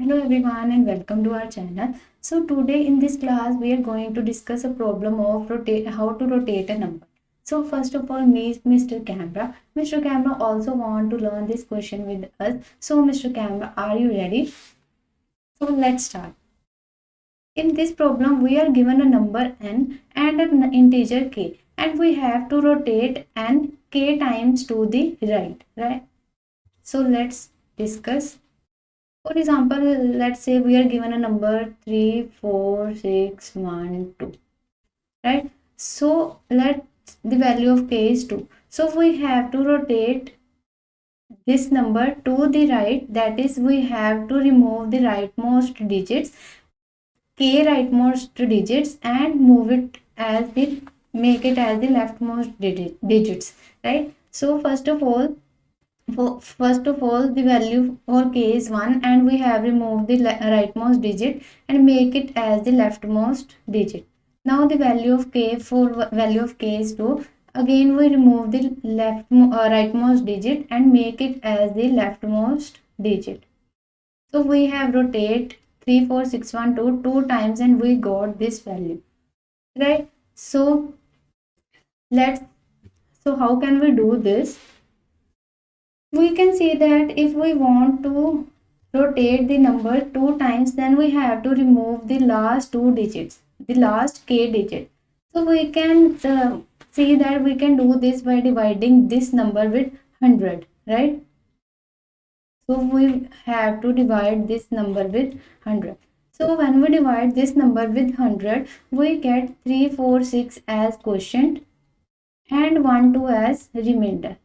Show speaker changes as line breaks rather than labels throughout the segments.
Hello everyone and welcome to our channel. So today in this class we are going to discuss a problem of how to rotate a number. So first of all meet Mr. Camera. Mr. Camera also want to learn this question with us. So Mr. Camera, are you ready? So let's start. In this problem we are given a number n and an integer k and we have to rotate n k times to the right? So let's discuss. For example, let's say we are given a number 3, 4, 6, 1, 2, right? So let the value of k is 2. So we have to rotate this number to the right, that is we have to remove the rightmost digits, k rightmost digits, and move it as the make it as the leftmost digits, right? So first of all, the value for k is 1 and we have removed the rightmost digit and make it as the leftmost digit. Now the value of k is 2. Again we remove the rightmost digit and make it as the leftmost digit. So we have rotate 3, 4, 6, 1, 2 two times and we got this value, right? So how can we do this? We can see that if we want to rotate the number two times, then we have to remove the last two digits, the last k digit. So we can see that we can do this by dividing this number with 100, right? So we have to divide this number with 100. So when we divide this number with 100, we get 346 as quotient and 12 as remainder.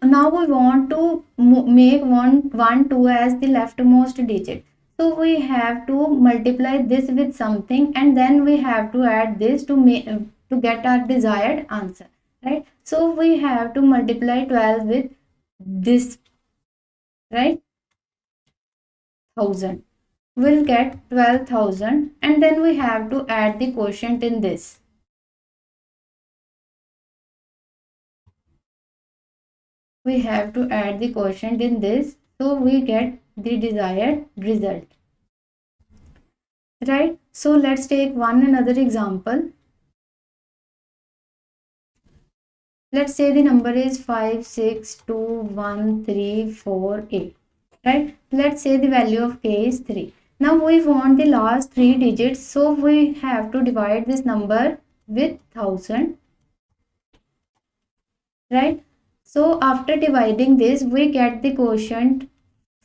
Now we want to make 2 as the leftmost digit. So we have to multiply this with something and then we have to add this to get our desired answer, right? So we have to multiply 12 with this, right? 1000. We'll get 12,000 and then we have to add the quotient in this. We have to add the quotient in this, so we get the desired result, right? So let's take another example. Let's say the number is 5, 6, 2, 1, 3, 4, 8, right? Let's say the value of k is 3. Now we want the last three digits, so we have to divide this number with 1000, right? So after dividing this, we get the quotient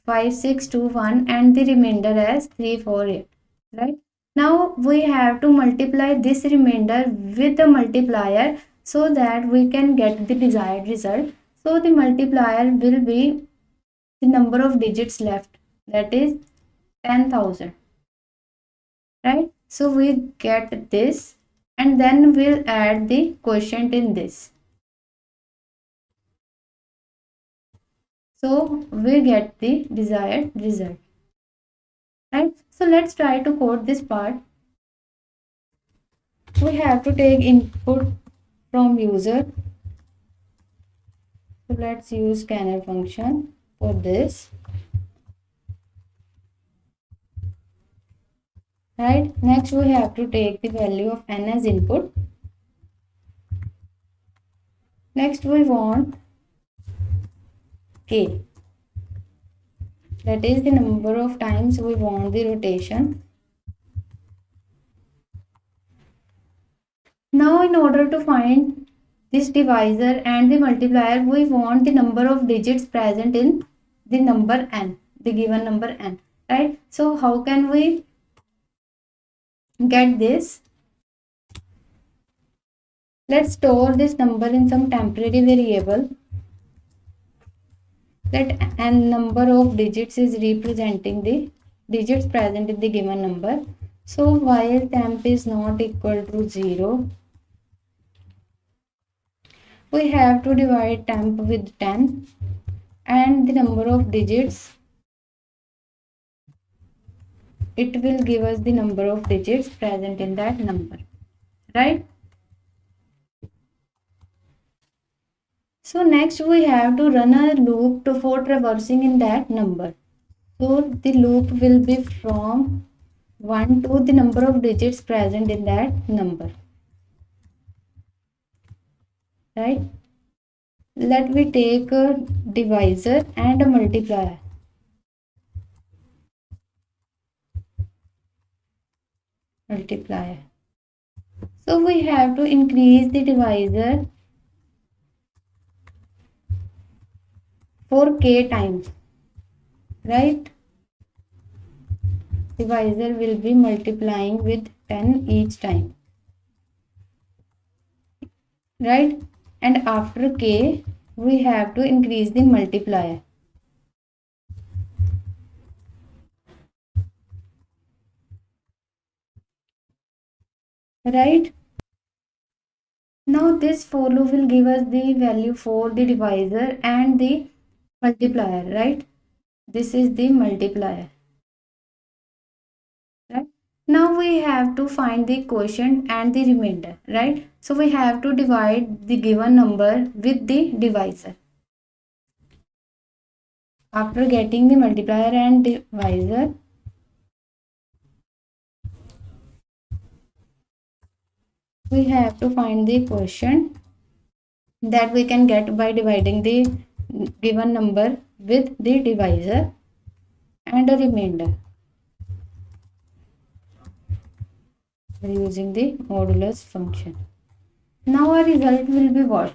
5, 6, 2, 1 and the remainder as 3, 4, 8, right? Now we have to multiply this remainder with the multiplier so that we can get the desired result. So the multiplier will be the number of digits left, that is 10,000, right? So we get this and then we'll add the quotient in this. So we get the desired result, right? So let's try to code this part. We have to take input from user. So let's use scanner function for this, right? Next we have to take the value of n as input. Next we want k, that is the number of times we want the rotation. Now in order to find this divisor and the multiplier, we want the number of digits present in the number n, the given number n, right? So how can we get this? Let's store this number in some temporary variable. Let n number of digits is representing the digits present in the given number. So while temp is not equal to 0, we have to divide temp with 10 and the number of digits, it will give us the number of digits present in that number, right? So next we have to run a loop for traversing in that number. So the loop will be from 1 to the number of digits present in that number, right? Let me take a divisor and a multiplier. So we have to increase the divisor for k times, right? Divisor will be multiplying with 10 each time, right? And after k, we have to increase the multiplier. Right? Now this for loop will give us the value for the divisor and the multiplier, right? This is the multiplier, right? Now we have to find the quotient and the remainder, right? So we have to divide the given number with the divisor. After getting the multiplier and divisor, we have to find the quotient that we can get by dividing the given number with the divisor and a remainder using the modulus function. Now our result will be what?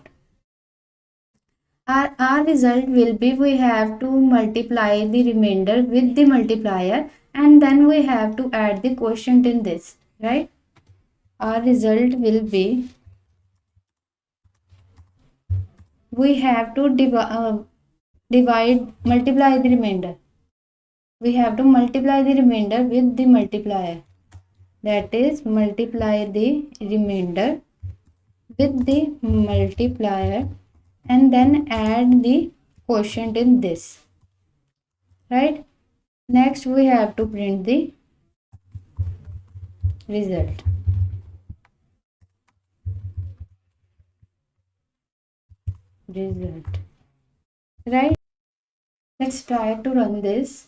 Our result will be we have to multiply the remainder with the multiplier and then we have to add the quotient in this, right? Our result will be we have to multiply the remainder. We have to multiply the remainder with the multiplier. That is, multiply the remainder with the multiplier and then add the quotient in this, right? Next we have to print the result. Right? Let's try to run this.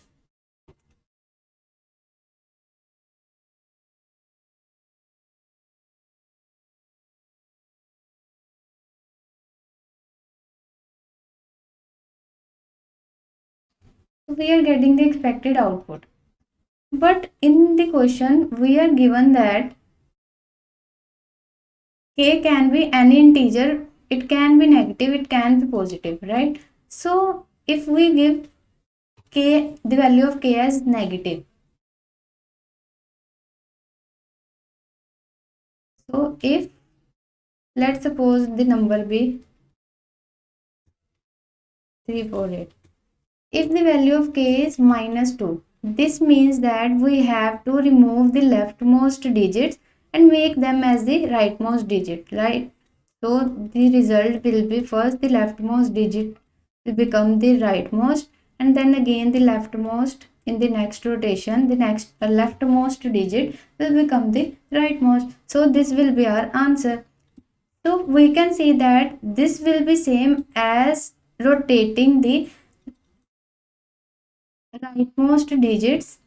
We are getting the expected output. But in the question, we are given that k can be any integer, it can be negative, it can be positive, right? So if we give k, the value of k as negative, so if let's suppose the number be 348, if the value of k is -2, this means that we have to remove the leftmost digits and make them as the rightmost digit, right? So the result will be first the leftmost digit will become the rightmost and then again the leftmost in the next rotation, the next leftmost digit will become the rightmost. So this will be our answer. So we can see that this will be same as rotating the rightmost digits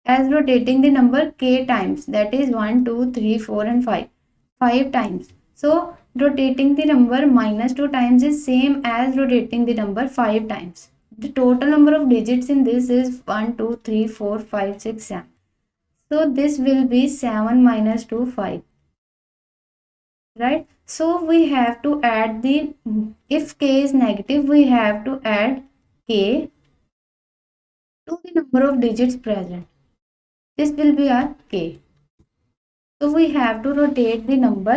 as rotating the number k times, that is 1 2 3 4 and 5 times. So rotating the number -2 times is same as rotating the number 5 times. The total number of digits in this is 1 2 3 4 5 6 7. So this will be 7 minus 2 5, right? So we have to add the, if k is negative, we have to add k to the number of digits present. This will be our k. So we have to rotate the number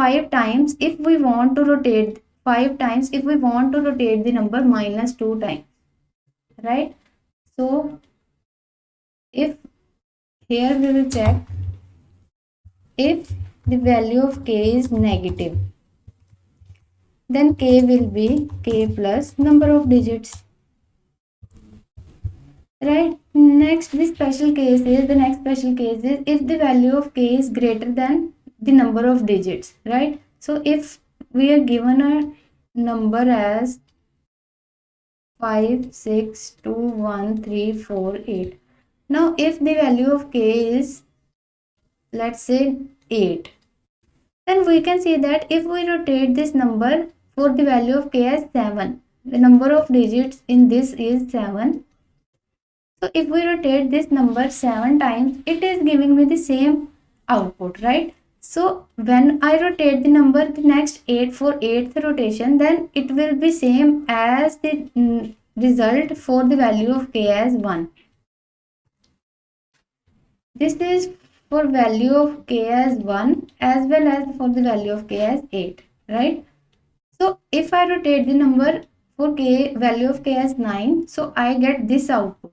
5 times if we want to rotate 5 times if we want to rotate the number -2 times, right? So if here we will check if the value of k is negative, then k will be k plus number of digits, right? Next the next special case is if the value of k is greater than the number of digits, right? So if we are given a number as 5, 6, 2, 1, 3, 4, 8. Now if the value of k is, let's say, 8, then we can see that if we rotate this number for the value of k as 7, the number of digits in this is 7. So if we rotate this number 7 times, it is giving me the same output, right? So when I rotate the number the next 8 for 8th rotation, then it will be same as the result for the value of k as 1. This is for value of k as 1 as well as for the value of k as 8, right? So if I rotate the number for k value of k as 9, so I get this output.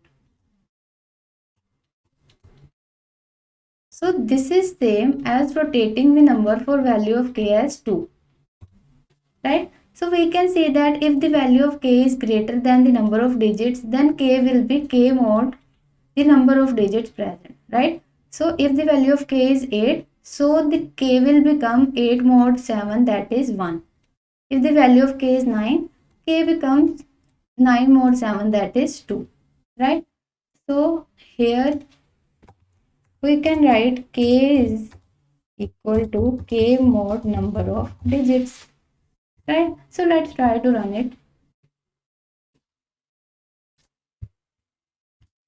So this is same as rotating the number for value of k as 2, right? So we can see that if the value of k is greater than the number of digits, then k will be k mod the number of digits present, right? So if the value of k is 8, so the k will become 8 mod 7, that is 1. If the value of k is 9, k becomes 9 mod 7, that is 2, right? So here we can write k is equal to k mod number of digits, right? So let's try to run it.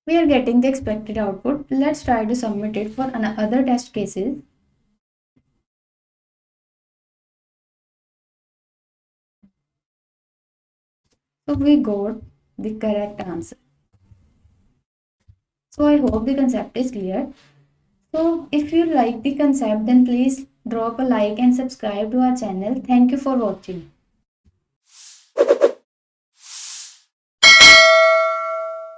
We are getting the expected output. Let's try to submit it for other test cases. So we got the correct answer. So I hope the concept is clear. So if you like the concept, then please drop a like and subscribe to our channel. Thank you for watching.